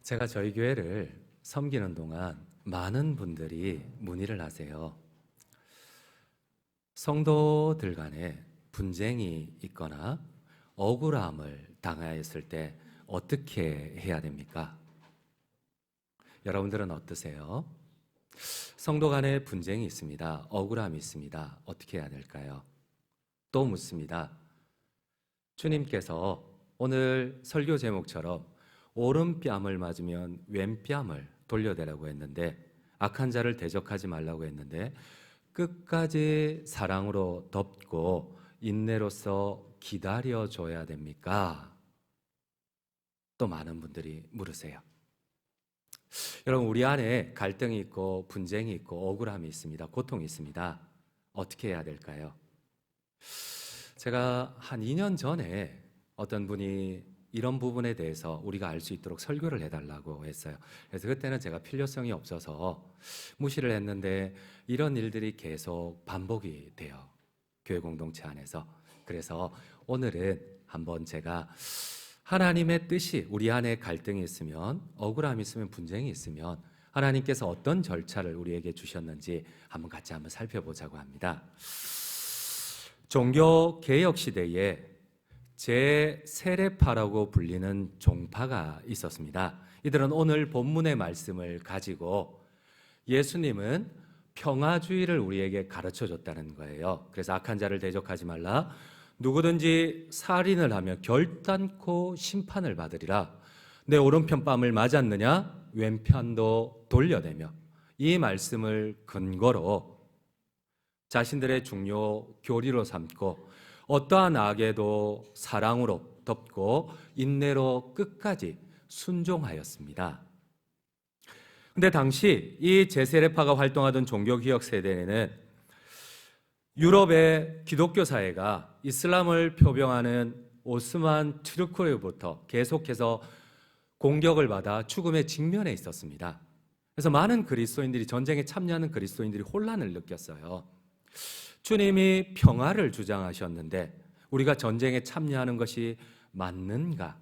제가 저희 교회를 섬기는 동안 많은 분들이 문의를 하세요. 성도들 간에 분쟁이 있거나 억울함을 당하였을 때 어떻게 해야 됩니까? 여러분들은 어떠세요? 성도 간에 분쟁이 있습니다. 억울함이 있습니다. 어떻게 해야 될까요? 또 묻습니다. 주님께서 오늘 설교 제목처럼 오른뺨을 맞으면 왼뺨을 돌려대라고 했는데, 악한 자를 대적하지 말라고 했는데 끝까지 사랑으로 덮고 인내로서 기다려줘야 됩니까? 또 많은 분들이 물으세요. 여러분, 우리 안에 갈등이 있고 분쟁이 있고 억울함이 있습니다. 고통이 있습니다. 어떻게 해야 될까요? 제가 한 2년 전에 어떤 분이 이런 부분에 대해서 우리가 알 수 있도록 설교를 해달라고 했어요. 그래서 그때는 제가 필요성이 없어서 무시를 했는데 이런 일들이 계속 반복이 돼요. 교회 공동체 안에서. 그래서 오늘은 한번 제가 하나님의 뜻이 우리 안에 갈등이 있으면, 억울함이 있으면, 분쟁이 있으면 하나님께서 어떤 절차를 우리에게 주셨는지 같이 살펴보자고 합니다. 종교 개혁 시대에 제세례파라고 불리는 종파가 있었습니다. 이들은 오늘 본문의 말씀을 가지고 예수님은 평화주의를 우리에게 가르쳐 줬다는 거예요. 그래서 악한 자를 대적하지 말라, 누구든지 살인을 하면 결단코 심판을 받으리라, 내 오른편 뺨을 맞았느냐 왼편도 돌려대며, 이 말씀을 근거로 자신들의 중요 교리로 삼고 어떠한 악에도 사랑으로 덮고 인내로 끝까지 순종하였습니다. 근데 당시 이 제세례파가 활동하던 종교개혁 세대에는 유럽의 기독교 사회가 이슬람을 표병하는 오스만 투르크로부터 계속해서 공격을 받아 죽음의 직면에 있었습니다. 그래서 많은 그리스도인들이, 전쟁에 참여하는 그리스도인들이 혼란을 느꼈어요. 주님이 평화를 주장하셨는데 우리가 전쟁에 참여하는 것이 맞는가?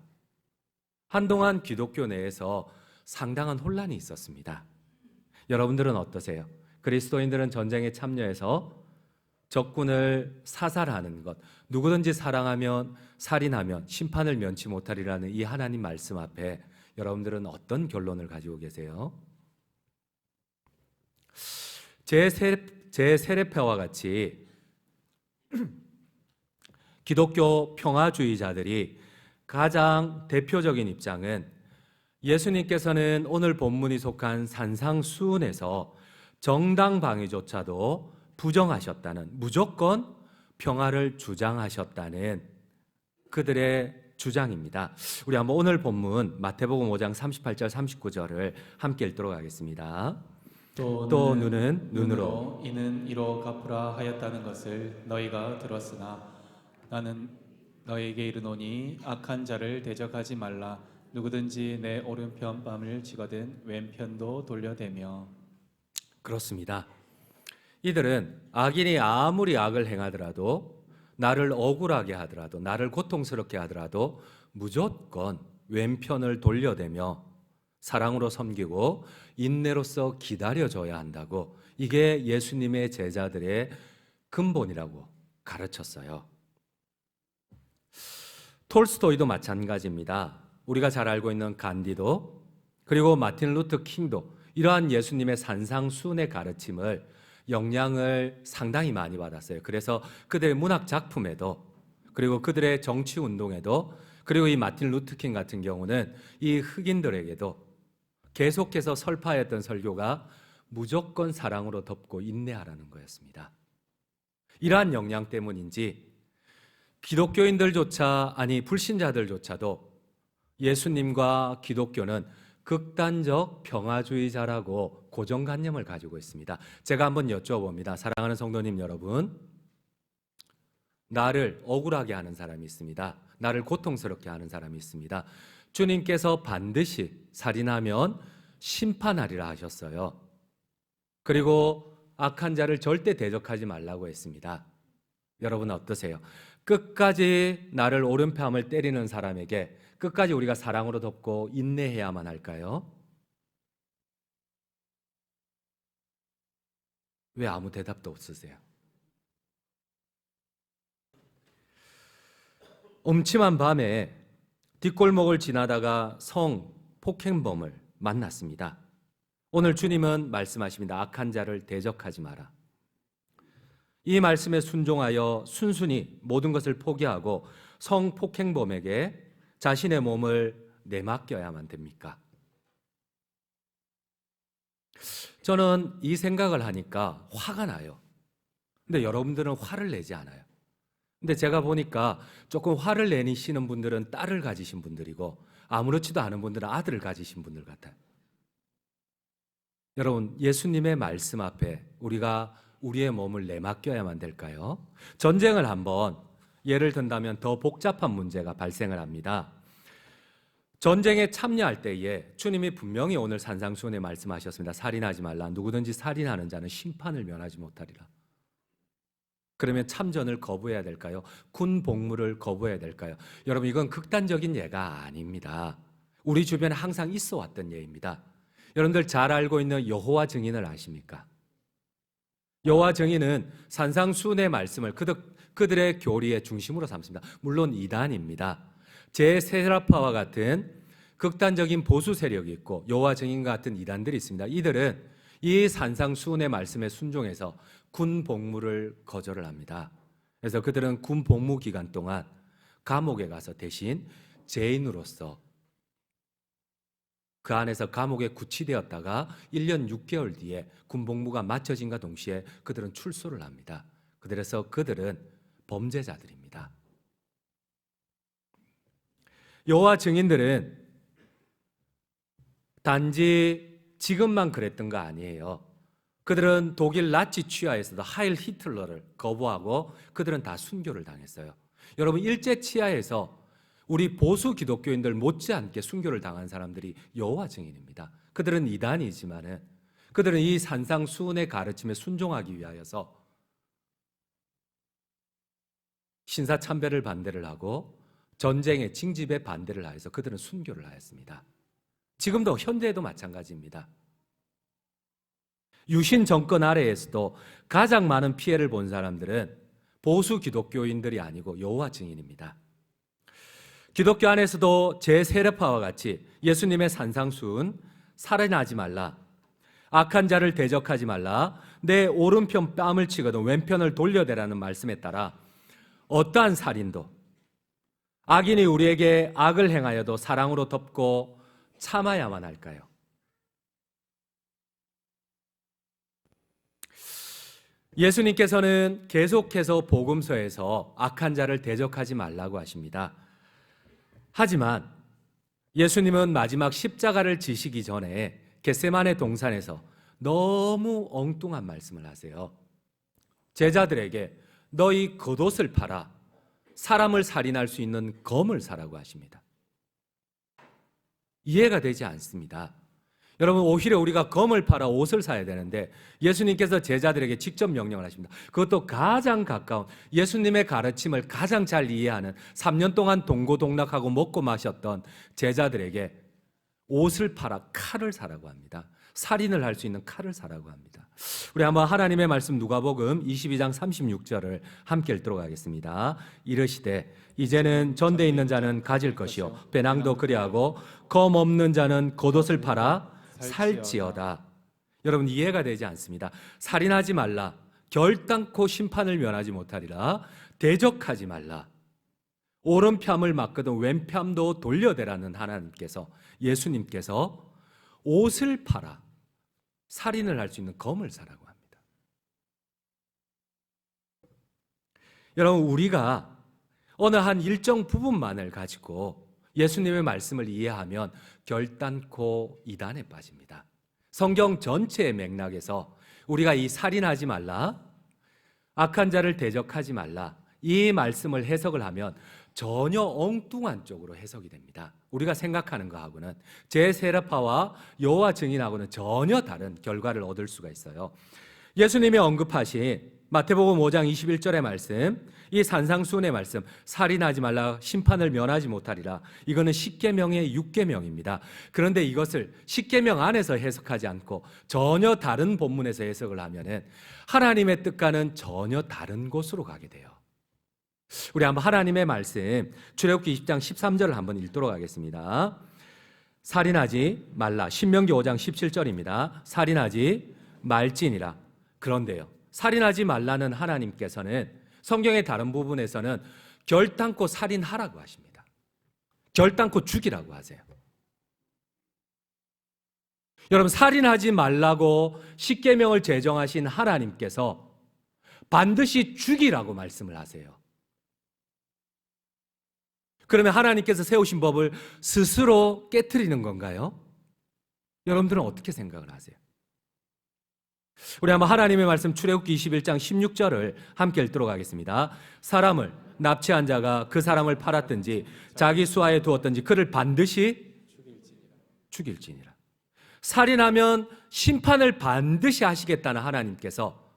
한동안 기독교 내에서 상당한 혼란이 있었습니다. 여러분들은 어떠세요? 그리스도인들은 전쟁에 참여해서 적군을 사살하는 것, 누구든지 사랑하면, 살인하면 심판을 면치 못하리라는 이 하나님 말씀 앞에 여러분들은 어떤 결론을 가지고 계세요? 제세례파와 같이 기독교 평화주의자들이 가장 대표적인 입장은, 예수님께서는 오늘 본문이 속한 산상수훈에서 정당방위조차도 부정하셨다는, 무조건 평화를 주장하셨다는 그들의 주장입니다. 우리 한번 오늘 본문 마태복음 5장 38절 39절을 함께 읽도록 하겠습니다. 또 눈은 눈으로 이는 이로 갚으라 하였다는 것을 너희가 들었으나 나는 너희에게 이르노니 악한 자를 대적하지 말라, 누구든지 내 오른편 뺨을 쥐거든 왼편도 돌려대며. 그렇습니다. 이들은 악인이 아무리 악을 행하더라도, 나를 억울하게 하더라도, 나를 고통스럽게 하더라도 무조건 왼편을 돌려대며 사랑으로 섬기고 인내로서 기다려줘야 한다고, 이게 예수님의 제자들의 근본이라고 가르쳤어요. 톨스토이도 마찬가지입니다. 우리가 잘 알고 있는 간디도, 그리고 마틴 루터 킹도 이러한 예수님의 산상수훈의 가르침을, 영향을 상당히 많이 받았어요. 그래서 그들의 문학 작품에도, 그리고 그들의 정치 운동에도, 그리고 이 마틴 루터 킹 같은 경우는 이 흑인들에게도 계속해서 설파했던 설교가 무조건 사랑으로 덮고 인내하라는 거였습니다. 이러한 영향 때문인지 기독교인들조차, 아니 불신자들조차도 예수님과 기독교는 극단적 평화주의자라고 고정관념을 가지고 있습니다. 제가 한번 여쭤봅니다. 사랑하는 성도님 여러분, 나를 억울하게 하는 사람이 있습니다. 나를 고통스럽게 하는 사람이 있습니다. 주님께서 반드시 살인하면 심판하리라 하셨어요. 그리고 악한 자를 절대 대적하지 말라고 했습니다. 여러분 어떠세요? 끝까지 나를 오른뺨을 때리는 사람에게 끝까지 우리가 사랑으로 돕고 인내해야만 할까요? 왜 아무 대답도 없으세요? 음침한 밤에 뒷골목을 지나다가 성폭행범을 만났습니다. 오늘 주님은 말씀하십니다. 악한 자를 대적하지 마라. 이 말씀에 순종하여 순순히 모든 것을 포기하고 성폭행범에게 자신의 몸을 내맡겨야만 됩니까? 저는 이 생각을 하니까 화가 나요. 근데 여러분들은 화를 내지 않아요. 근데 제가 보니까 조금 화를 내시는 분들은 딸을 가지신 분들이고 아무렇지도 않은 분들은 아들을 가지신 분들 같아요. 여러분, 예수님의 말씀 앞에 우리가 우리의 몸을 내맡겨야만 될까요? 전쟁을 한번 예를 든다면 더 복잡한 문제가 발생을 합니다. 전쟁에 참여할 때에 주님이 분명히 오늘 산상수훈에 말씀하셨습니다. 살인하지 말라. 누구든지 살인하는 자는 심판을 면하지 못하리라. 그러면 참전을 거부해야 될까요? 군 복무를 거부해야 될까요? 여러분, 이건 극단적인 예가 아닙니다. 우리 주변에 항상 있어 왔던 예입니다. 여러분들 잘 알고 있는 여호와 증인을 아십니까? 여호와 증인은 산상수훈의 말씀을 그들의 교리의 중심으로 삼습니다. 물론 이단입니다. 제세라파와 같은 극단적인 보수 세력이 있고 여호와 증인 같은 이단들이 있습니다. 이들은 이 산상수훈의 말씀에 순종해서 군 복무를 거절을 합니다. 그래서 그들은 군 복무 기간 동안 감옥에 가서 대신 죄인으로서 그 안에서 감옥에 구치되었다가 1년 6개월 뒤에 군 복무가 마쳐진과 동시에 그들은 출소를 합니다. 그래서 그들은 범죄자들입니다. 여호와 증인들은 단지 지금만 그랬던 거 아니에요. 그들은 독일 나치 치하에서도 하일 히틀러를 거부하고 그들은 다 순교를 당했어요. 여러분, 일제 치하에서 우리 보수 기독교인들 못지않게 순교를 당한 사람들이 여호와 증인입니다. 그들은 이단이지만은 그들은 이 산상수훈의 가르침에 순종하기 위하여서 신사참배를 반대를 하고 전쟁의 징집에 반대를 하여서 그들은 순교를 하였습니다. 지금도 현재에도 마찬가지입니다. 유신 정권 아래에서도 가장 많은 피해를 본 사람들은 보수 기독교인들이 아니고 여호와 증인입니다. 기독교 안에서도 제세례파와 같이 예수님의 산상수훈, 살인하지 말라, 악한 자를 대적하지 말라, 내 오른편 뺨을 치거든 왼편을 돌려대라는 말씀에 따라 어떠한 살인도 악인이 우리에게 악을 행하여도 사랑으로 덮고 참아야만 할까요? 예수님께서는 계속해서 복음서에서 악한 자를 대적하지 말라고 하십니다. 하지만 예수님은 마지막 십자가를 지시기 전에 겟세마네 동산에서 너무 엉뚱한 말씀을 하세요. 제자들에게 너희 겉옷을 팔아 사람을 살인할 수 있는 검을 사라고 하십니다. 이해가 되지 않습니다. 여러분, 오히려 우리가 검을 팔아 옷을 사야 되는데 예수님께서 제자들에게 직접 명령을 하십니다. 그것도 가장 가까운 예수님의 가르침을 가장 잘 이해하는 3년 동안 동고동락하고 먹고 마셨던 제자들에게 옷을 팔아 칼을 사라고 합니다. 살인을 할 수 있는 칼을 사라고 합니다. 우리 한번 하나님의 말씀 누가복음 22장 36절을 함께 읽도록 하겠습니다. 이르시되 이제는 전대 있는 자는 가질 것이요 배낭도 그리하고 검 없는 자는 겉옷을 팔아 살지어다. 여러분, 이해가 되지 않습니다. 살인하지 말라, 결단코 심판을 면하지 못하리라, 대적하지 말라, 오른편을 맞거든 왼편도 돌려대라는 하나님께서, 예수님께서 옷을 팔아 살인을 할 수 있는 검을 사라고 합니다. 여러분, 우리가 어느 한 일정 부분만을 가지고 예수님의 말씀을 이해하면 결단코 이단에 빠집니다. 성경 전체의 맥락에서 우리가 이 살인하지 말라, 악한 자를 대적하지 말라, 이 말씀을 해석을 하면 전혀 엉뚱한 쪽으로 해석이 됩니다. 우리가 생각하는 것하고는 제세례파와 여호와 증인하고는 전혀 다른 결과를 얻을 수가 있어요. 예수님이 언급하신 마태복음 5장 21절의 말씀, 이 산상수훈의 말씀, 살인하지 말라, 심판을 면하지 못하리라. 이거는 십계명의 6계명입니다. 그런데 이것을 십계명 안에서 해석하지 않고 전혀 다른 본문에서 해석을 하면은 하나님의 뜻과는 전혀 다른 곳으로 가게 돼요. 우리 한번 하나님의 말씀 출애굽기 20장 13절을 한번 읽도록 하겠습니다. 살인하지 말라. 신명기 5장 17절입니다. 살인하지 말지니라. 그런데요, 살인하지 말라는 하나님께서는 성경의 다른 부분에서는 결단코 살인하라고 하십니다. 결단코 죽이라고 하세요. 여러분, 살인하지 말라고 십계명을 제정하신 하나님께서 반드시 죽이라고 말씀을 하세요. 그러면 하나님께서 세우신 법을 스스로 깨트리는 건가요? 여러분들은 어떻게 생각을 하세요? 우리 한번 하나님의 말씀 출애굽기 21장 16절을 함께 읽도록 하겠습니다. 사람을 납치한 자가 그 사람을 팔았든지 자기 수하에 두었든지 그를 반드시 죽일지니라. 살인하면 심판을 반드시 하시겠다는 하나님께서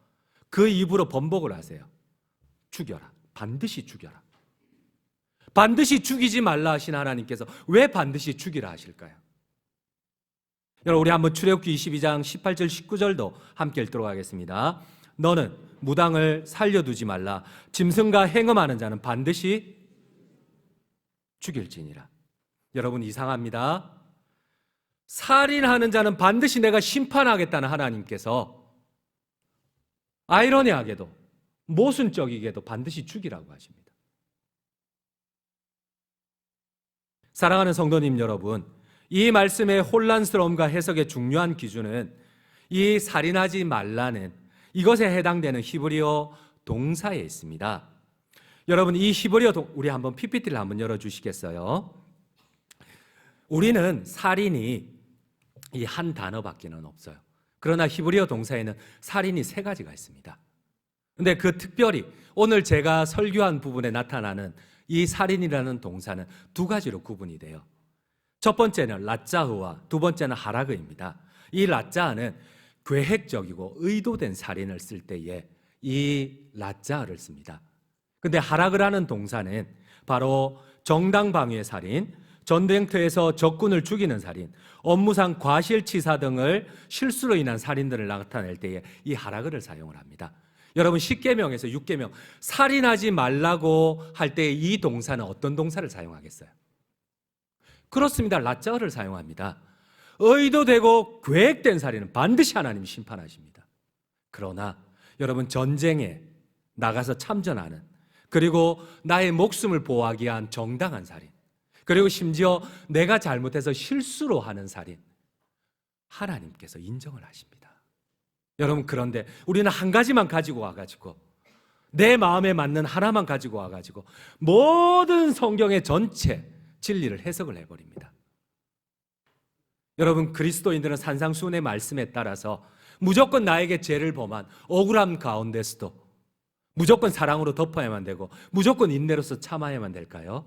그 입으로 번복을 하세요. 죽여라. 반드시 죽여라. 반드시 죽이지 말라 하신 하나님께서 왜 반드시 죽이라 하실까요? 여러분, 우리 한번 출애굽기 22장 18절 19절도 함께 읽도록 하겠습니다. 너는 무당을 살려두지 말라. 짐승과 행음하는 자는 반드시 죽일지니라. 여러분, 이상합니다. 살인하는 자는 반드시 내가 심판하겠다는 하나님께서 아이러니하게도 모순적이게도 반드시 죽이라고 하십니다. 사랑하는 성도님 여러분, 이 말씀의 혼란스러움과 해석의 중요한 기준은 이 살인하지 말라는 이것에 해당되는 히브리어 동사에 있습니다. 여러분, 이 히브리어 우리 한번 PPT를 한번 열어주시겠어요? 우리는 살인이 이 한 단어밖에는 없어요. 그러나 히브리어 동사에는 살인이 3가지가 있습니다. 근데 그 특별히 오늘 제가 설교한 부분에 나타나는 이 살인이라는 동사는 2가지로 구분이 돼요. 첫 번째는 라짜흐와 두 번째는 하라그입니다. 이 라짜흐는 계획적이고 의도된 살인을 쓸 때에 이 라짜흐를 씁니다. 근데 하라그라는 동사는 바로 정당방위의 살인, 전쟁터에서 적군을 죽이는 살인, 업무상 과실치사 등을 실수로 인한 살인들을 나타낼 때에 이 하라그를 사용을 합니다. 여러분, 10계명에서 6계명 살인하지 말라고 할 때 이 동사는 어떤 동사를 사용하겠어요? 그렇습니다. 라짜흐를 사용합니다. 의도되고 계획된 살인은 반드시 하나님이 심판하십니다. 그러나 여러분, 전쟁에 나가서 참전하는, 그리고 나의 목숨을 보호하기 위한 정당한 살인, 그리고 심지어 내가 잘못해서 실수로 하는 살인, 하나님께서 인정을 하십니다. 여러분, 그런데 우리는 한 가지만 가지고 와가지고, 내 마음에 맞는 하나만 가지고 와가지고 모든 성경의 전체 진리를 해석을 해버립니다. 여러분, 그리스도인들은 산상수훈의 말씀에 따라서 무조건 나에게 죄를 범한 억울함 가운데서도 무조건 사랑으로 덮어야만 되고, 무조건 인내로서 참아야만 될까요?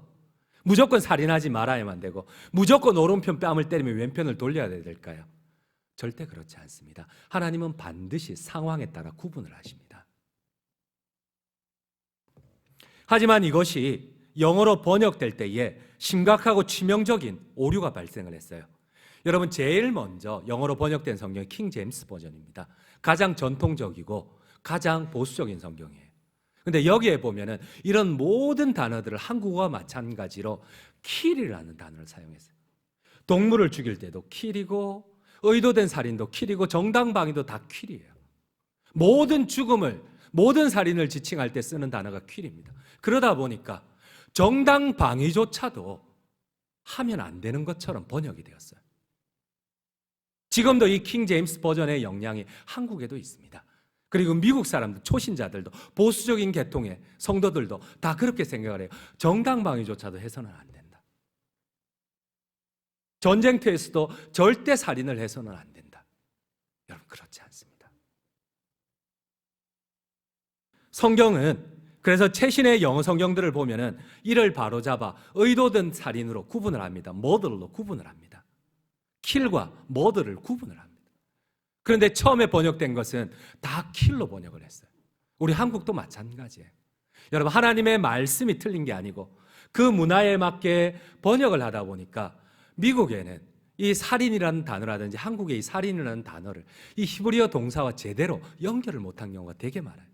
무조건 살인하지 말아야만 되고, 무조건 오른편 뺨을 때리며 왼편을 돌려야 될까요? 절대 그렇지 않습니다. 하나님은 반드시 상황에 따라 구분을 하십니다. 하지만 이것이 영어로 번역될 때에 심각하고 치명적인 오류가 발생을 했어요. 여러분, 제일 먼저 영어로 번역된 성경이 킹 제임스 버전입니다. 가장 전통적이고 가장 보수적인 성경이에요. 근데 여기에 보면은 이런 모든 단어들을 한국어와 마찬가지로 킬이라는 단어를 사용했어요. 동물을 죽일 때도 킬이고, 의도된 살인도 킬이고, 정당방위도 다 킬이에요. 모든 죽음을, 모든 살인을 지칭할 때 쓰는 단어가 킬입니다. 그러다 보니까 정당방위조차도 하면 안 되는 것처럼 번역이 되었어요. 지금도 이 킹 제임스 버전의 영향이 한국에도 있습니다. 그리고 미국 사람들, 초신자들도, 보수적인 계통의 성도들도 다 그렇게 생각을 해요. 정당방위조차도 해서는 안 된다. 전쟁터에서도 절대 살인을 해서는 안 된다. 여러분, 그렇지 않습니다. 성경은 그래서 최신의 영어 성경들을 보면은 이를 바로잡아 의도된 살인으로 구분을 합니다. 머더로 구분을 합니다. 킬과 머더를 구분을 합니다. 그런데 처음에 번역된 것은 다 킬로 번역을 했어요. 우리 한국도 마찬가지예요. 여러분, 하나님의 말씀이 틀린 게 아니고 그 문화에 맞게 번역을 하다 보니까 미국에는 이 살인이라는 단어라든지 한국의 이 살인이라는 단어를 이 히브리어 동사와 제대로 연결을 못한 경우가 되게 많아요.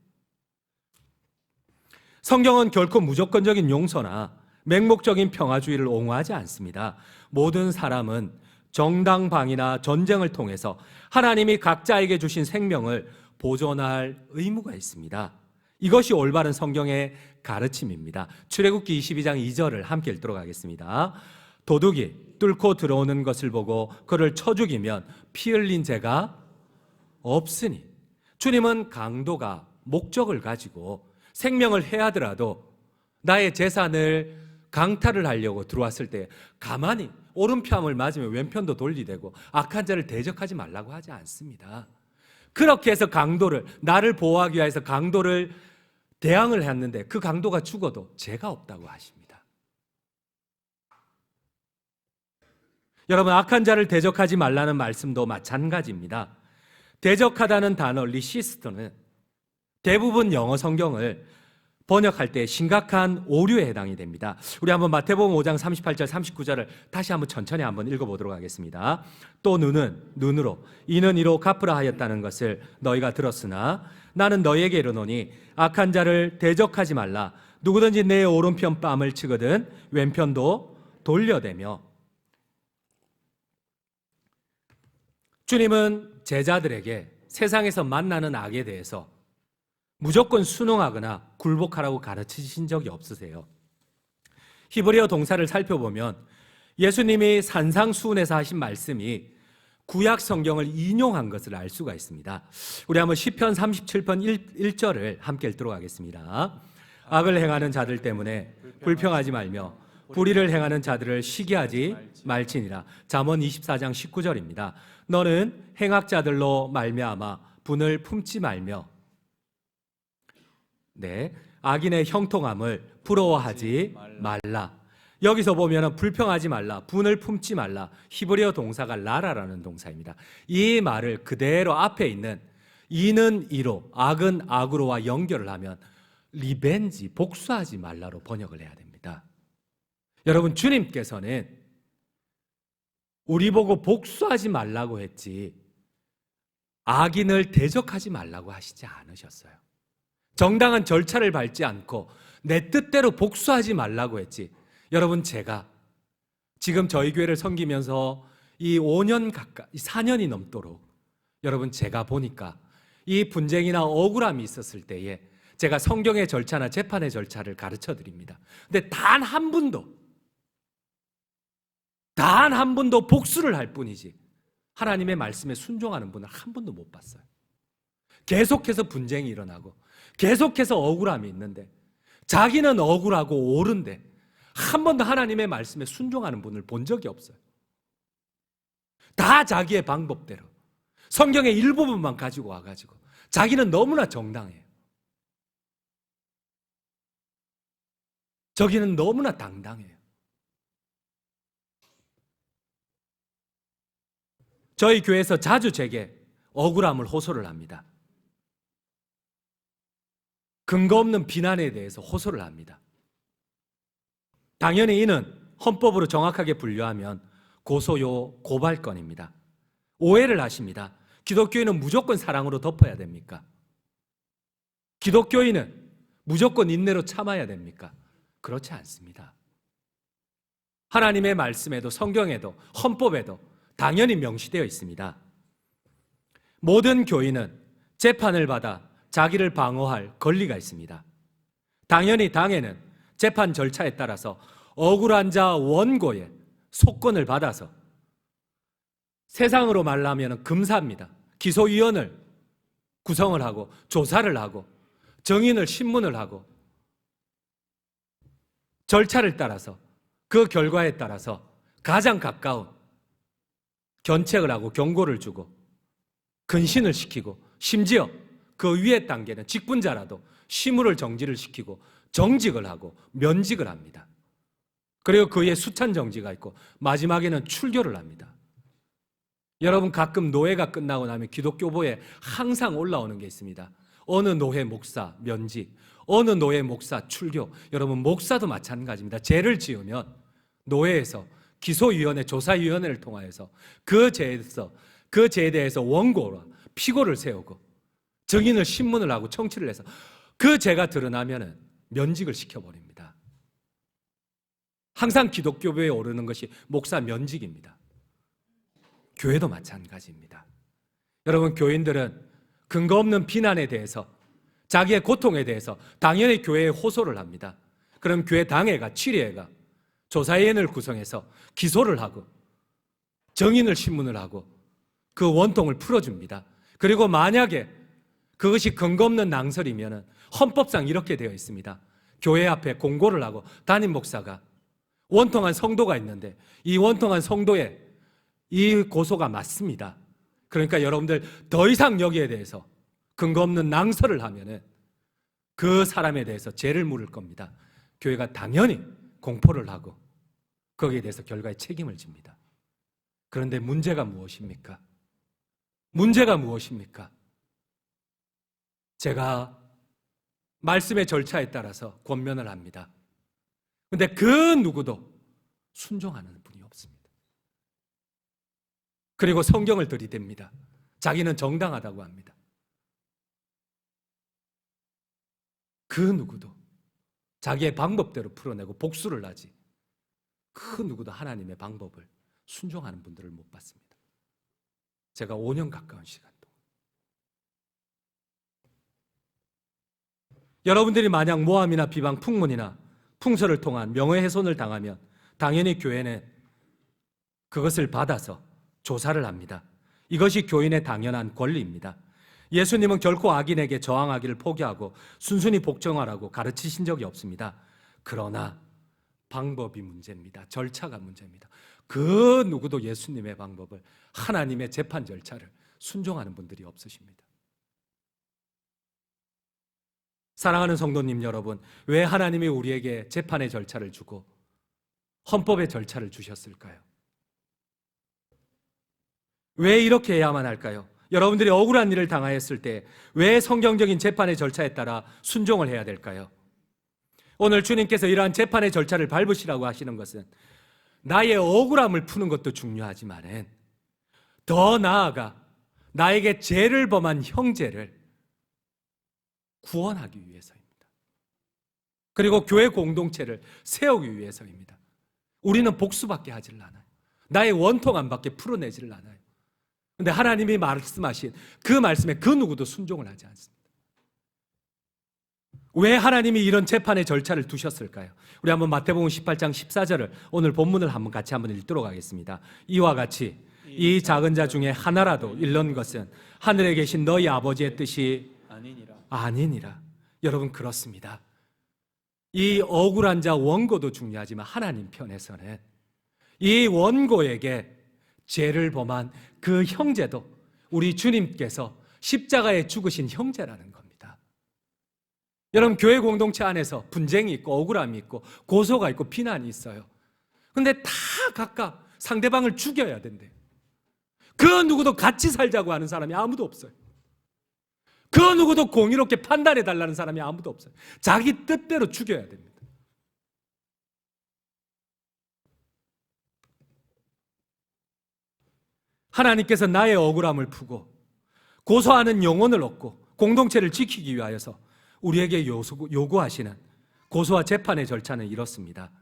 성경은 결코 무조건적인 용서나 맹목적인 평화주의를 옹호하지 않습니다. 모든 사람은 정당방위나 전쟁을 통해서 하나님이 각자에게 주신 생명을 보존할 의무가 있습니다. 이것이 올바른 성경의 가르침입니다. 출애굽기 22장 2절을 함께 읽도록 하겠습니다. 도둑이 뚫고 들어오는 것을 보고 그를 쳐 죽이면 피 흘린 죄가 없으니. 주님은 강도가 목적을 가지고 생명을 해하더라도 나의 재산을 강탈을 하려고 들어왔을 때 가만히 오른편을 맞으면 왼편도 돌리되고 악한 자를 대적하지 말라고 하지 않습니다. 그렇게 해서 강도를, 나를 보호하기 위해서 강도를 대항을 했는데 그 강도가 죽어도 죄가 없다고 하십니다. 여러분, 악한 자를 대적하지 말라는 말씀도 마찬가지입니다. 대적하다는 단어 리시스트는 대부분 영어 성경을 번역할 때 심각한 오류에 해당이 됩니다. 우리 한번 마태복음 5장 38절 39절을 다시 한번 천천히 한번 읽어보도록 하겠습니다. 또 눈은 눈으로 이는 이로 갚으라 하였다는 것을 너희가 들었으나 나는 너희에게 이르노니 악한 자를 대적하지 말라. 누구든지 내 오른편 뺨을 치거든 왼편도 돌려대며. 주님은 제자들에게 세상에서 만나는 악에 대해서 무조건 순응하거나 굴복하라고 가르치신 적이 없으세요. 히브리어 동사를 살펴보면 예수님이 산상수훈에서 하신 말씀이 구약 성경을 인용한 것을 알 수가 있습니다. 우리 한번 시편 37편 1절을 함께 읽도록 하겠습니다. 악을 행하는 자들 때문에 불평하지 말며 불의를 행하는 자들을 시기하지 말지니라. 잠언 24장 19절입니다. 너는 행악자들로 말미암아 분을 품지 말며 악인의 형통함을 부러워하지 말라. 여기서 보면 불평하지 말라, 분을 품지 말라. 히브리어 동사가 라라라는 동사입니다. 이 말을 그대로 앞에 있는 이는 이로, 악은 악으로와 연결을 하면 리벤지, 복수하지 말라로 번역을 해야 됩니다. 여러분, 주님께서는 우리 보고 복수하지 말라고 했지 악인을 대적하지 말라고 하시지 않으셨어요. 정당한 절차를 밟지 않고 내 뜻대로 복수하지 말라고 했지. 여러분, 제가 지금 저희 교회를 섬기면서 이 5년 가까이 4년이 넘도록 여러분, 제가 보니까 이 분쟁이나 억울함이 있었을 때에 제가 성경의 절차나 재판의 절차를 가르쳐 드립니다. 근데 단 한 분도 복수를 할 뿐이지 하나님의 말씀에 순종하는 분을 한 번도 못 봤어요. 계속해서 분쟁이 일어나고 계속해서 억울함이 있는데 자기는 억울하고 옳은데 한 번도 하나님의 말씀에 순종하는 분을 본 적이 없어요. 다 자기의 방법대로 성경의 일부분만 가지고 와가지고 자기는 너무나 정당해요. 저기는 너무나 당당해요. 저희 교회에서 자주 제게 억울함을 호소를 합니다. 근거 없는 비난에 대해서 호소를 합니다. 당연히 이는 헌법으로 정확하게 분류하면 고소요 고발건입니다. 오해를 하십니다. 기독교인은 무조건 사랑으로 덮어야 됩니까? 기독교인은 무조건 인내로 참아야 됩니까? 그렇지 않습니다. 하나님의 말씀에도 성경에도 헌법에도 당연히 명시되어 있습니다. 모든 교인은 재판을 받아 자기를 방어할 권리가 있습니다. 당연히 당에는 재판 절차에 따라서 억울한 자 원고의 속건을 받아서 세상으로 말하면 검사입니다. 기소위원을 구성을 하고 조사를 하고 정인을 신문을 하고 절차를 따라서 그 결과에 따라서 가장 가까운 견책을 하고 경고를 주고 근신을 시키고 심지어 그 위에 단계는 직분자라도 시무를 정지를 시키고 정직을 하고 면직을 합니다. 그리고 그 위에 수찬 정지가 있고 마지막에는 출교를 합니다. 여러분, 가끔 노예가 끝나고 나면 기독교보에 항상 올라오는 게 있습니다. 어느 노회 목사 면직, 어느 노회 목사 출교. 여러분, 목사도 마찬가지입니다. 죄를 지으면 노회에서 기소위원회, 조사위원회를 통하여서 그 죄에 대해서 원고와 피고를 세우고 증인을 신문을 하고 청취를 해서 그 죄가 드러나면 면직을 시켜버립니다. 항상 기독교부에 오르는 것이 목사 면직입니다. 교회도 마찬가지입니다. 여러분, 교인들은 근거 없는 비난에 대해서, 자기의 고통에 대해서 당연히 교회에 호소를 합니다. 그럼 교회 당회가, 치리회가 조사위원회를 구성해서 기소를 하고 증인을 신문을 하고 그 원통을 풀어줍니다. 그리고 만약에 그것이 근거 없는 낭설이면 헌법상 이렇게 되어 있습니다. 교회 앞에 공고를 하고 담임 목사가 원통한 성도가 있는데 이 원통한 성도의 이 고소가 맞습니다. 그러니까 여러분들 더 이상 여기에 대해서 근거 없는 낭설을 하면은 그 사람에 대해서 죄를 물을 겁니다. 교회가 당연히 공포를 하고 거기에 대해서 결과에 책임을 집니다. 그런데 문제가 무엇입니까? 문제가 무엇입니까? 제가 말씀의 절차에 따라서 권면을 합니다. 그런데 그 누구도 순종하는 분이 없습니다. 그리고 성경을 들이댑니다. 자기는 정당하다고 합니다. 그 누구도 자기의 방법대로 풀어내고 복수를 하지 그 누구도 하나님의 방법을 순종하는 분들을 못 봤습니다. 제가 5년 가까운 시간 동안. 여러분들이 만약 모함이나 비방, 풍문이나 풍설을 통한 명예훼손을 당하면 당연히 교회는 그것을 받아서 조사를 합니다. 이것이 교인의 당연한 권리입니다. 예수님은 결코 악인에게 저항하기를 포기하고 순순히 복종하라고 가르치신 적이 없습니다. 그러나 방법이 문제입니다. 절차가 문제입니다. 그 누구도 예수님의 방법을, 하나님의 재판 절차를 순종하는 분들이 없으십니다. 사랑하는 성도님 여러분, 왜 하나님이 우리에게 재판의 절차를 주고 헌법의 절차를 주셨을까요? 왜 이렇게 해야만 할까요? 여러분들이 억울한 일을 당하였을 때 왜 성경적인 재판의 절차에 따라 순종을 해야 될까요? 오늘 주님께서 이러한 재판의 절차를 밟으시라고 하시는 것은 나의 억울함을 푸는 것도 중요하지만 더 나아가 나에게 죄를 범한 형제를 구원하기 위해서입니다. 그리고 교회 공동체를 세우기 위해서입니다. 우리는 복수밖에 하질 않아요. 나의 원통함밖에 풀어내지를 않아요. 그런데 하나님이 말씀하신 그 말씀에 그 누구도 순종을 하지 않습니다. 왜 하나님이 이런 재판의 절차를 두셨을까요? 우리 한번 마태복음 18장 14절을 오늘 본문을 한번 같이 한번 읽도록 하겠습니다. 이와 같이 이 작은 자 중에 하나라도 잃는 것은 하늘에 계신 너희 아버지의 뜻이 아니니라. 여러분, 그렇습니다. 이 억울한 자 원고도 중요하지만 하나님 편에서는 이 원고에게 죄를 범한 그 형제도 우리 주님께서 십자가에 죽으신 형제라는 겁니다. 여러분, 교회 공동체 안에서 분쟁이 있고 억울함이 있고 고소가 있고 비난이 있어요. 그런데 다 각각 상대방을 죽여야 된대요. 그 누구도 같이 살자고 하는 사람이 아무도 없어요. 그 누구도 공의롭게 판단해 달라는 사람이 아무도 없어요. 자기 뜻대로 죽여야 됩니다. 하나님께서 나의 억울함을 푸고 고소하는 영혼을 얻고 공동체를 지키기 위하여서 우리에게 요구하시는 고소와 재판의 절차는 이렇습니다.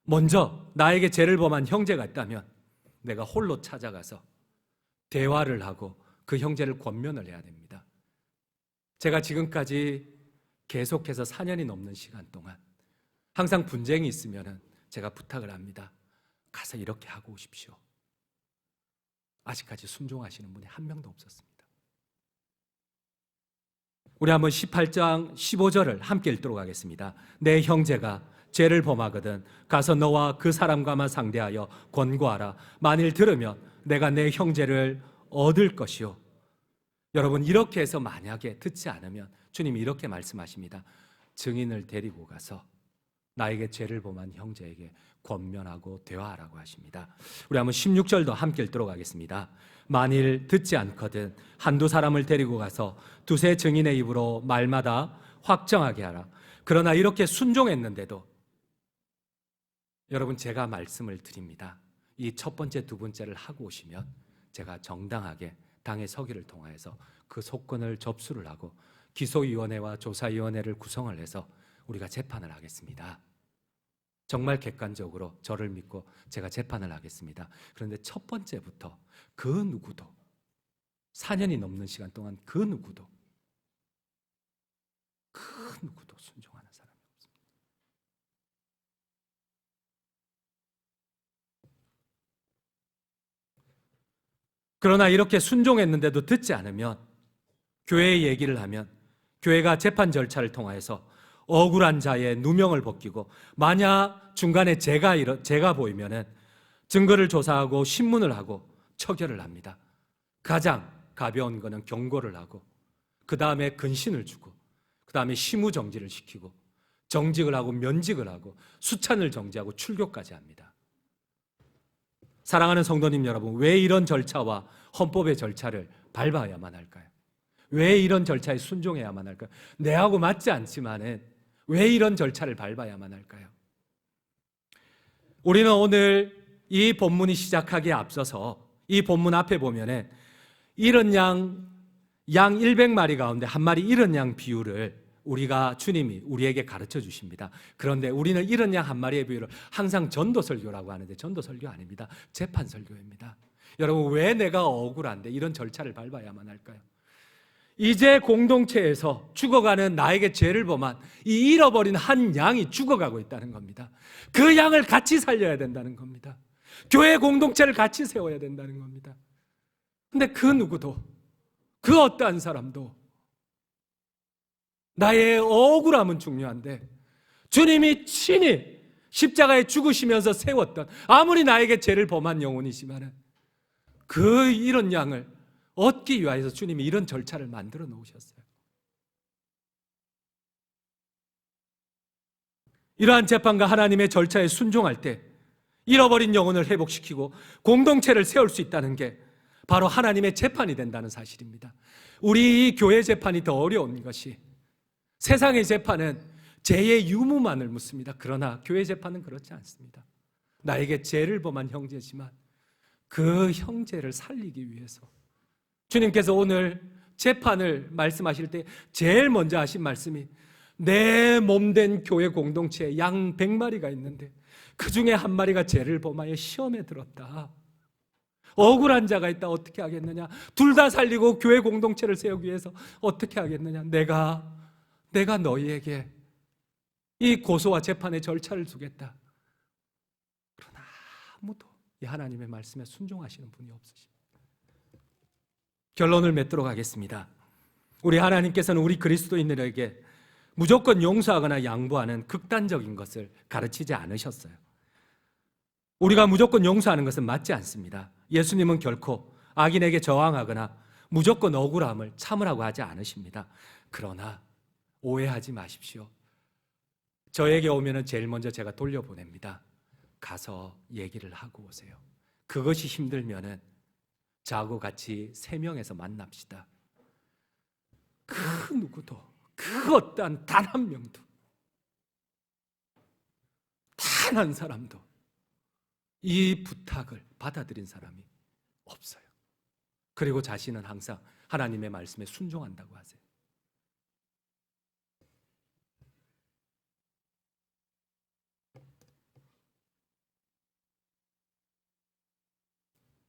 먼저 나에게 죄를 범한 형제가 있다면 내가 홀로 찾아가서 대화를 하고 그 형제를 권면을 해야 됩니다. 제가 지금까지 계속해서 4년이 넘는 시간 동안 항상 분쟁이 있으면 제가 부탁을 합니다. 가서 이렇게 하고 오십시오. 아직까지 순종하시는 분이 한 명도 없었습니다. 우리 한번 18장 15절을 함께 읽도록 하겠습니다. 내 형제가 죄를 범하거든 가서 너와 그 사람과만 상대하여 권고하라. 만일 들으면 내가 내 형제를 얻을 것이요. 여러분, 이렇게 해서 만약에 듣지 않으면 주님이 이렇게 말씀하십니다. 증인을 데리고 가서 나에게 죄를 범한 형제에게 권면하고 대화하라고 하십니다. 우리 한번 16절도 함께 읽도록 하겠습니다. 만일 듣지 않거든 한두 사람을 데리고 가서 두세 증인의 입으로 말마다 확정하게 하라. 그러나 이렇게 순종했는데도 여러분, 제가 말씀을 드립니다. 이 첫 번째, 두 번째를 하고 오시면 제가 정당하게 당의 서기를 통하여서 그 속건을 접수를 하고 기소위원회와 조사위원회를 구성을 해서 우리가 재판을 하겠습니다. 정말 객관적으로 저를 믿고 제가 재판을 하겠습니다. 그런데 첫 번째부터 그 누구도 4년이 넘는 시간 동안 그 누구도 순종하는 사람이 없습니다. 그러나 이렇게 순종했는데도 듣지 않으면, 교회의 얘기를 하면 교회가 재판 절차를 통해서 억울한 자의 누명을 벗기고, 만약 중간에 죄가 보이면은 증거를 조사하고 신문을 하고 처결을 합니다. 가장 가벼운 거는 경고를 하고, 그 다음에 근신을 주고, 그 다음에 심우정지를 시키고, 정직을 하고 면직을 하고 수찬을 정지하고 출교까지 합니다. 사랑하는 성도님 여러분, 왜 이런 절차와 헌법의 절차를 밟아야만 할까요? 왜 이런 절차에 순종해야만 할까요? 내하고 맞지 않지만은 왜 이런 절차를 밟아야만 할까요? 우리는 오늘 이 본문이 시작하기에 앞서서 이 본문 앞에 보면은 잃은 양 100마리 가운데 한 마리 잃은 양 비유를 주님이 우리에게 가르쳐 주십니다. 그런데 우리는 잃은 양 한 마리의 비유를 항상 전도설교라고 하는데 전도설교 아닙니다. 재판설교입니다. 여러분, 왜 내가 억울한데 이런 절차를 밟아야만 할까요? 이제 공동체에서 죽어가는 나에게 죄를 범한 이 잃어버린 한 양이 죽어가고 있다는 겁니다. 그 양을 같이 살려야 된다는 겁니다. 교회 공동체를 같이 세워야 된다는 겁니다. 근데 그 누구도, 그 어떠한 사람도 나의 억울함은 중요한데 주님이 친히 십자가에 죽으시면서 세웠던, 아무리 나에게 죄를 범한 영혼이지만 그 이런 양을 얻기 위하여서 주님이 이런 절차를 만들어 놓으셨어요. 이러한 재판과 하나님의 절차에 순종할 때 잃어버린 영혼을 회복시키고 공동체를 세울 수 있다는 게 바로 하나님의 재판이 된다는 사실입니다. 우리 이 교회 재판이 더 어려운 것이, 세상의 재판은 죄의 유무만을 묻습니다. 그러나 교회 재판은 그렇지 않습니다. 나에게 죄를 범한 형제지만 그 형제를 살리기 위해서 주님께서 오늘 재판을 말씀하실 때 제일 먼저 하신 말씀이, 내 몸된 교회 공동체에 양 100마리가 있는데 그 중에 한 마리가 죄를 범하여 시험에 들었다. 억울한 자가 있다. 어떻게 하겠느냐? 둘 다 살리고 교회 공동체를 세우기 위해서 어떻게 하겠느냐? 내가 너희에게 이 고소와 재판의 절차를 주겠다. 그러나 아무도 이 하나님의 말씀에 순종하시는 분이 없으십니다. 결론을 맺도록 하겠습니다. 우리 하나님께서는 우리 그리스도인들에게 무조건 용서하거나 양보하는 극단적인 것을 가르치지 않으셨어요. 우리가 무조건 용서하는 것은 맞지 않습니다. 예수님은 결코 악인에게 저항하거나 무조건 억울함을 참으라고 하지 않으십니다. 그러나 오해하지 마십시오. 저에게 오면은 제일 먼저 제가 돌려보냅니다. 가서 얘기를 하고 오세요. 그것이 힘들면은 저하고 같이 3명에서 만납시다. 그 누구도, 그 어떠한 단 한 명도, 단 한 사람도 이 부탁을 받아들인 사람이 없어요. 그리고 자신은 항상 하나님의 말씀에 순종한다고 하세요.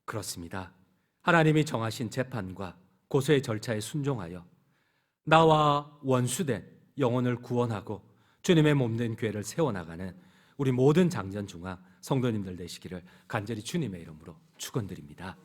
그렇습니다. 하나님이 정하신 재판과 고소의 절차에 순종하여 나와 원수된 영혼을 구원하고 주님의 몸된 교회를 세워나가는 우리 모든 장전중앙 성도님들 되시기를 간절히 주님의 이름으로 축원드립니다.